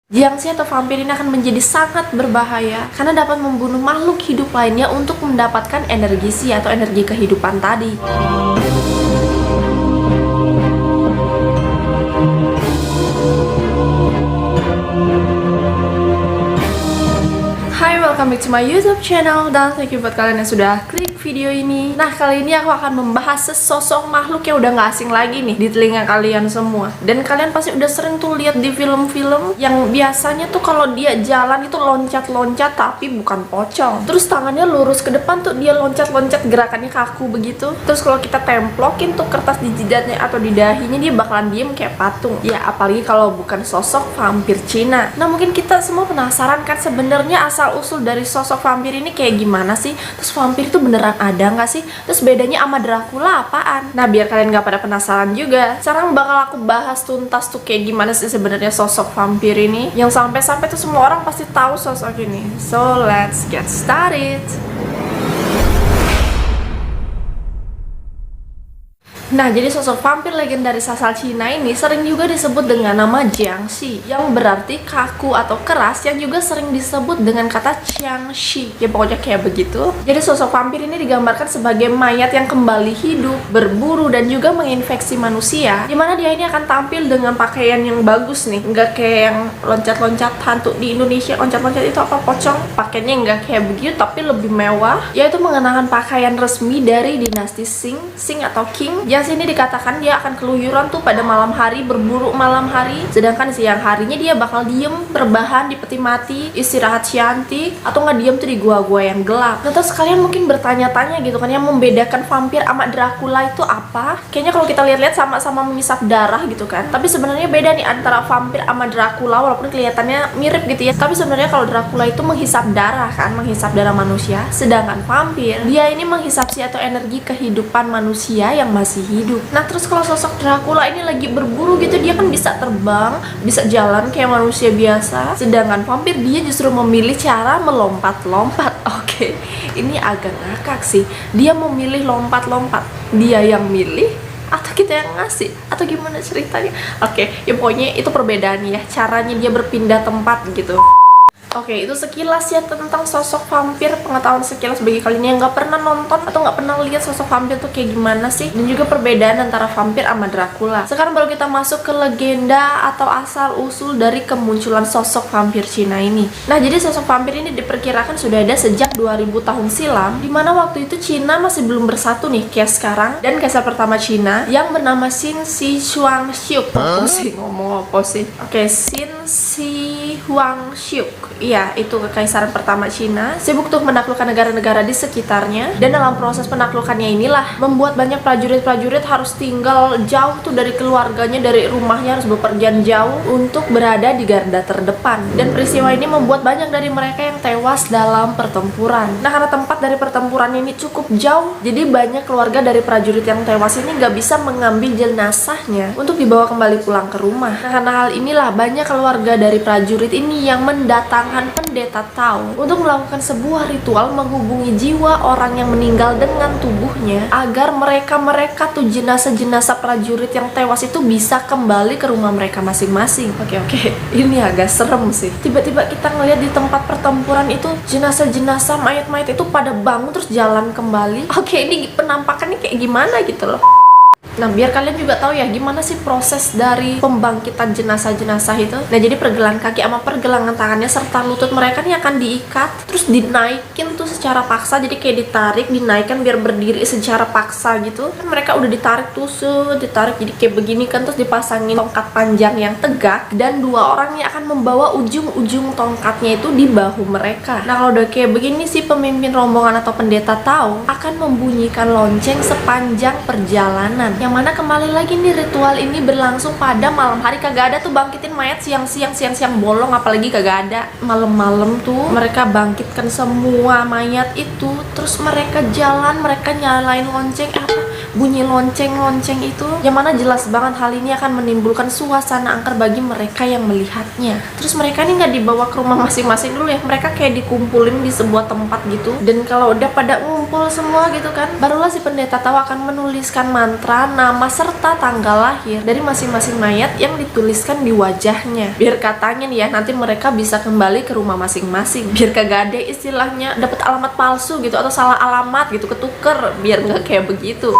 Jiangxi atau vampir ini akan menjadi sangat berbahaya karena dapat membunuh makhluk hidup lainnya untuk mendapatkan energi si atau energi kehidupan tadi. Hai, welcome back to my YouTube channel, dan thank you buat kalian yang sudah klik video ini. Nah, kali ini aku akan membahas sesosok makhluk yang udah gak asing lagi nih di telinga kalian semua. Dan kalian pasti udah sering tuh lihat di film-film yang biasanya tuh kalau dia jalan itu loncat-loncat tapi bukan pocong. Terus tangannya lurus ke depan tuh dia loncat-loncat, gerakannya kaku begitu. Terus kalau kita templokin tuh kertas di jidatnya atau di dahinya, dia bakalan diem kayak patung. Ya, apalagi kalau bukan sosok vampir Cina. Nah, mungkin kita semua penasaran kan sebenarnya asal-usul dari sosok vampir ini kayak gimana sih? Terus vampir itu beneran ada nggak sih? Terus bedanya sama Dracula apaan? Nah, biar kalian nggak pada penasaran juga, sekarang bakal aku bahas tuntas tuh kayak gimana sih sebenarnya sosok vampir ini, yang sampai-sampai tuh semua orang pasti tahu sosok ini. So let's get started. Nah, jadi sosok vampir legendaris asal Cina ini sering juga disebut dengan nama Jiangxi, yang berarti kaku atau keras, yang juga sering disebut dengan kata Qiangxi. Ya pokoknya kayak begitu. Jadi sosok vampir ini digambarkan sebagai mayat yang kembali hidup, berburu, dan juga menginfeksi manusia, dimana dia ini akan tampil dengan pakaian yang bagus nih. Nggak kayak yang loncat-loncat hantu di Indonesia. Loncat-loncat itu apa, pocong? Pakaiannya nggak kayak begitu, tapi lebih mewah, yaitu mengenakan pakaian resmi dari dinasti Qing atau Qing. Yang sini dikatakan dia akan keluyuran tuh pada malam hari, berburu malam hari, sedangkan siang harinya dia bakal diem, berbahan di peti mati, istirahat cantik, atau nggak diem tuh di gua-gua yang gelap. Nah, terus kalian mungkin bertanya-tanya gitu kan, yang membedakan vampir sama Dracula itu apa? Kayaknya kalau kita lihat-lihat sama-sama mengisap darah gitu kan, tapi sebenarnya beda nih antara vampir sama Dracula, walaupun kelihatannya mirip gitu ya, tapi sebenarnya kalau Dracula itu menghisap darah kan, menghisap darah manusia, sedangkan vampir dia ini menghisap si atau energi kehidupan manusia yang masih hidup. Nah, terus kalau sosok Dracula ini lagi berburu gitu, dia kan bisa terbang, bisa jalan kayak manusia biasa, sedangkan vampir dia justru memilih cara melompat-lompat. Oke, ini agak ngakak sih. Dia memilih lompat-lompat. Dia yang milih atau kita yang ngasih, atau gimana ceritanya? Oke, ya pokoknya itu perbedaannya ya, caranya dia berpindah tempat gitu. Oke, itu sekilas ya tentang sosok vampir, pengetahuan sekilas bagi kalian yang nggak pernah nonton atau nggak pernah lihat sosok vampir tuh kayak gimana sih, dan juga perbedaan antara vampir sama Dracula. Sekarang baru kita masuk ke legenda atau asal usul dari kemunculan sosok vampir Cina ini. Nah, jadi sosok vampir ini diperkirakan sudah ada sejak 2000 tahun silam, dimana waktu itu Cina masih belum bersatu nih kayak sekarang, dan kaisar pertama Cina yang bernama Qin Shi Huangxiu. Apa sih ngomong apa sih? Oke, Qin Shi Huangxiu. Iya, itu kekaisaran pertama Cina, sibuk tuh menaklukkan negara-negara di sekitarnya, dan dalam proses penaklukannya inilah membuat banyak prajurit-prajurit harus tinggal jauh tuh dari keluarganya, dari rumahnya, harus bepergian jauh untuk berada di garda terdepan. Dan peristiwa ini membuat banyak dari mereka yang tewas dalam pertempuran. Nah, karena tempat dari pertempuran ini cukup jauh, jadi banyak keluarga dari prajurit yang tewas ini nggak bisa mengambil jenazahnya untuk dibawa kembali pulang ke rumah. Nah, karena hal inilah banyak keluarga dari prajurit ini yang mendatangkan pendeta Tao untuk melakukan sebuah ritual menghubungi jiwa orang yang meninggal dengan tubuhnya, agar mereka tuh jenazah-jenazah prajurit yang tewas itu bisa kembali ke rumah mereka masing-masing. Oke, ini agak serem sih. Tiba-tiba kita ngeliat di tempat pertempuran itu jenazah-jenazah mayat-mayat itu pada bangun terus jalan kembali. Oke, ini penampakannya kayak gimana gitu loh. Nah, biar kalian juga tahu ya gimana sih proses dari pembangkitan jenazah-jenazah itu. Nah, jadi pergelangan kaki sama pergelangan tangannya serta lutut mereka nih akan diikat, terus dinaikin tuh secara paksa. Jadi kayak ditarik, dinaikkan biar berdiri secara paksa gitu. Kan mereka udah ditarik tuh, ditarik jadi kayak begini kan, terus dipasangin tongkat panjang yang tegak, dan dua orang yang akan membawa ujung-ujung tongkatnya itu di bahu mereka. Nah, kalau udah kayak begini sih, pemimpin rombongan atau pendeta Tao akan membunyikan lonceng sepanjang perjalanan. Yang mana kembali lagi nih, ritual ini berlangsung pada malam hari. Kagak ada tuh bangkitin mayat siang-siang bolong, apalagi kagak ada. Malam-malam tuh mereka bangkitkan semua mayat itu, terus mereka jalan, mereka nyalain lonceng. bunyi lonceng-lonceng itu, yang mana jelas banget hal ini akan menimbulkan suasana angker bagi mereka yang melihatnya. Terus mereka nih nggak dibawa ke rumah masing-masing dulu ya, mereka kayak dikumpulin di sebuah tempat gitu. Dan kalau udah pada ngumpul semua gitu kan, barulah si pendeta tahu akan menuliskan mantra, nama serta tanggal lahir dari masing-masing mayat yang dituliskan di wajahnya. Biar katanya nih ya, nanti mereka bisa kembali ke rumah masing-masing. Biar kagak ada istilahnya dapat alamat palsu gitu atau salah alamat gitu, ketuker, biar nggak kayak begitu.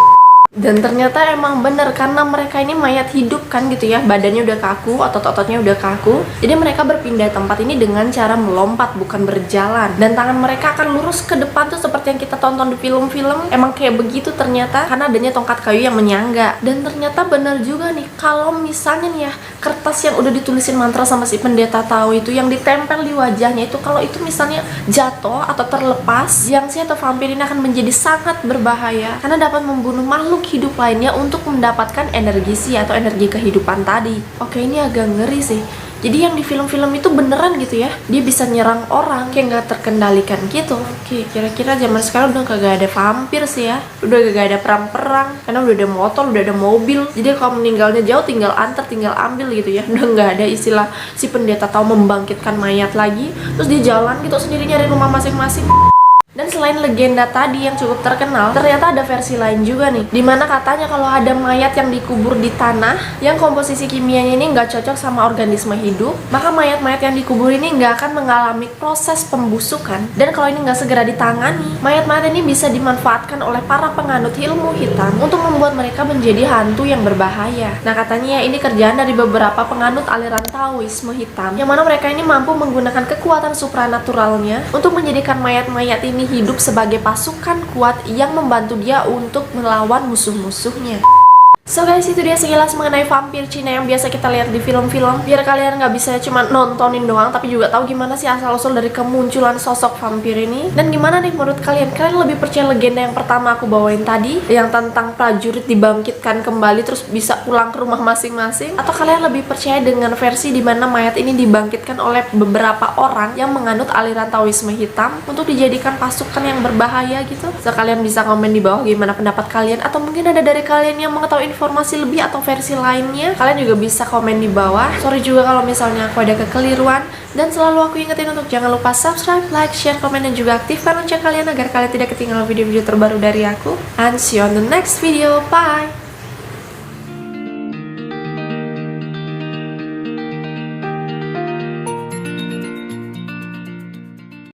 Dan ternyata emang bener, karena mereka ini mayat hidup kan gitu ya, badannya udah kaku, otot-ototnya udah kaku. Jadi mereka berpindah tempat ini dengan cara melompat, bukan berjalan. Dan tangan mereka akan lurus ke depan tuh seperti yang kita tonton di film-film. Emang kayak begitu ternyata, karena adanya tongkat kayu yang menyangga. Dan ternyata bener juga nih, kalau misalnya nih ya, kertas yang udah ditulisin mantra sama si pendeta tahu itu, yang ditempel di wajahnya itu, kalau itu misalnya jatuh atau terlepas, Jiangshi atau vampir ini akan menjadi sangat berbahaya, karena dapat membunuh makhluk hidup lainnya untuk mendapatkan energi si atau energi kehidupan tadi. Oke, ini agak ngeri sih. Jadi yang di film-film itu beneran gitu ya, dia bisa nyerang orang kayak nggak terkendalikan gitu. Oke, kira-kira zaman sekarang udah kagak ada vampir sih ya, udah kagak ada perang-perang, karena udah ada motor, udah ada mobil. Jadi kalau meninggalnya jauh tinggal antar, tinggal ambil gitu ya. Udah nggak ada istilah si pendeta tahu membangkitkan mayat lagi, terus dia jalan gitu sendiri nyari rumah masing-masing. Dan selain legenda tadi yang cukup terkenal, ternyata ada versi lain juga nih, dimana katanya kalau ada mayat yang dikubur di tanah yang komposisi kimianya ini nggak cocok sama organisme hidup, maka mayat-mayat yang dikubur ini nggak akan mengalami proses pembusukan. Dan kalau ini nggak segera ditangani, mayat-mayat ini bisa dimanfaatkan oleh para penganut ilmu hitam untuk membuat mereka menjadi hantu yang berbahaya. Nah katanya ya, ini kerjaan dari beberapa penganut aliran Taoisme hitam, yang mana mereka ini mampu menggunakan kekuatan supranaturalnya untuk menjadikan mayat-mayat ini hidup sebagai pasukan kuat yang membantu dia untuk melawan musuh-musuhnya. So guys, itu dia sekilas mengenai vampir Cina yang biasa kita lihat di film-film. Biar kalian nggak bisa cuma nontonin doang, tapi juga tahu gimana sih asal-usul dari kemunculan sosok vampir ini. Dan gimana nih menurut kalian? Kalian lebih percaya legenda yang pertama aku bawain tadi, yang tentang prajurit dibangkitkan kembali terus bisa pulang ke rumah masing-masing? Atau kalian lebih percaya dengan versi dimana mayat ini dibangkitkan oleh beberapa orang yang menganut aliran Taoisme hitam untuk dijadikan pasukan yang berbahaya gitu? So kalian bisa komen di bawah gimana pendapat kalian. Atau mungkin ada dari kalian yang mengetahui informasi lebih atau versi lainnya, kalian juga bisa komen di bawah. Sorry juga kalau misalnya aku ada kekeliruan. Dan selalu aku ingetin untuk jangan lupa subscribe, like, share, komen, dan juga aktifkan lonceng kalian agar kalian tidak ketinggalan video-video terbaru dari aku. And see you on the next video. Bye!